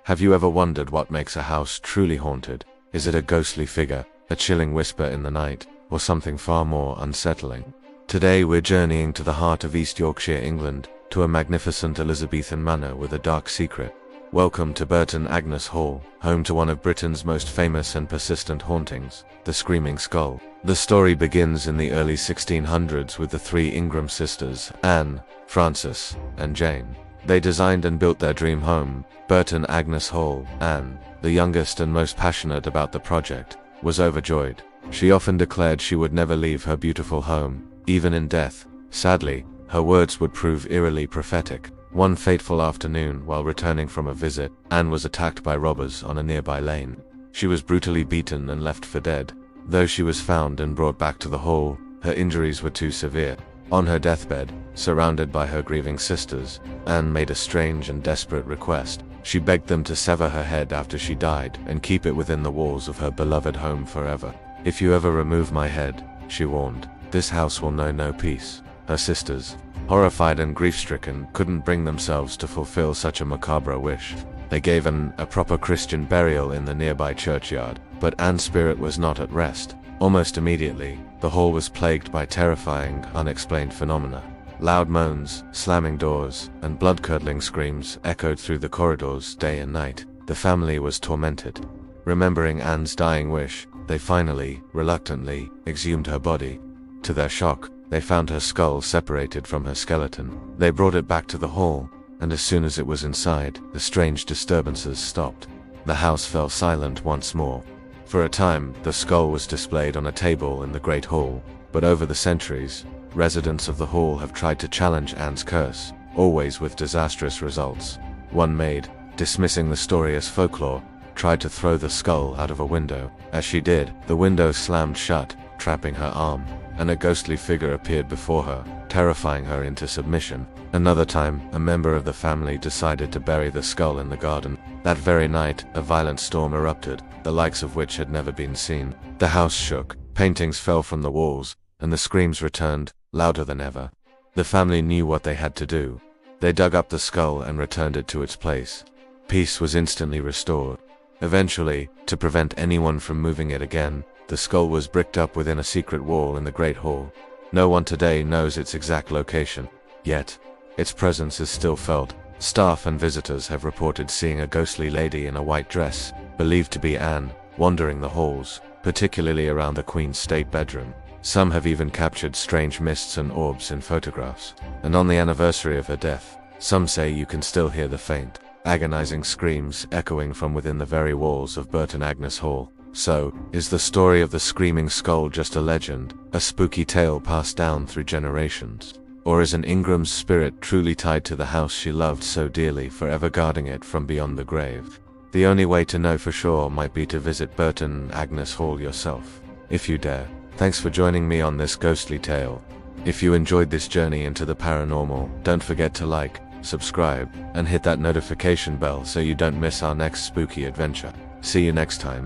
Have you ever wondered what makes a house truly haunted? Is it a ghostly figure, a chilling whisper in the night, or something far more unsettling? Today we're journeying to the heart of East Yorkshire, England, to a magnificent Elizabethan manor with a dark secret. Welcome to Burton Agnes Hall, home to one of Britain's most famous and persistent hauntings, the Screaming Skull. The story begins in the early 1600s with the three Ingram sisters, Anne, Frances, and Jane. They designed and built their dream home, Burton Agnes Hall. Anne, the youngest and most passionate about the project, was overjoyed. She often declared she would never leave her beautiful home, even in death. Sadly, her words would prove eerily prophetic. One fateful afternoon, while returning from a visit, Anne was attacked by robbers on a nearby lane. She was brutally beaten and left for dead. Though she was found and brought back to the hall, her injuries were too severe. On her deathbed, surrounded by her grieving sisters, Anne made a strange and desperate request. She begged them to sever her head after she died and keep it within the walls of her beloved home forever. "If you ever remove my head," she warned, "this house will know no peace." Her sisters, horrified and grief-stricken, couldn't bring themselves to fulfill such a macabre wish. They gave Anne a proper Christian burial in the nearby churchyard, but Anne's spirit was not at rest. Almost immediately, the hall was plagued by terrifying, unexplained phenomena. Loud moans, slamming doors, and blood-curdling screams echoed through the corridors day and night. The family was tormented. Remembering Anne's dying wish, they finally, reluctantly, exhumed her body. To their shock, they found her skull separated from her skeleton. They brought it back to the hall, and as soon as it was inside, the strange disturbances stopped. The house fell silent once more. For a time, the skull was displayed on a table in the Great Hall, but over the centuries, residents of the hall have tried to challenge Anne's curse, always with disastrous results. One maid, dismissing the story as folklore, tried to throw the skull out of a window. As she did, the window slammed shut, trapping her arm, and a ghostly figure appeared before her, terrifying her into submission. Another time, a member of the family decided to bury the skull in the garden. That very night, a violent storm erupted, the likes of which had never been seen. The house shook, paintings fell from the walls, and the screams returned, louder than ever. The family knew what they had to do. They dug up the skull and returned it to its place. Peace was instantly restored. Eventually, to prevent anyone from moving it again, the skull was bricked up within a secret wall in the Great Hall. No one today knows its exact location, yet its presence is still felt. Staff and visitors have reported seeing a ghostly lady in a white dress, believed to be Anne, wandering the halls, particularly around the Queen's state bedroom. Some have even captured strange mists and orbs in photographs. And on the anniversary of her death, some say you can still hear the faint, agonizing screams echoing from within the very walls of Burton Agnes Hall. So, is the story of the Screaming Skull just a legend, a spooky tale passed down through generations? Or is an Ingram's spirit truly tied to the house she loved so dearly, forever guarding it from beyond the grave? The only way to know for sure might be to visit Burton Agnes Hall yourself, if you dare. Thanks for joining me on this ghostly tale. If you enjoyed this journey into the paranormal, don't forget to like, subscribe, and hit that notification bell so you don't miss our next spooky adventure. See you next time.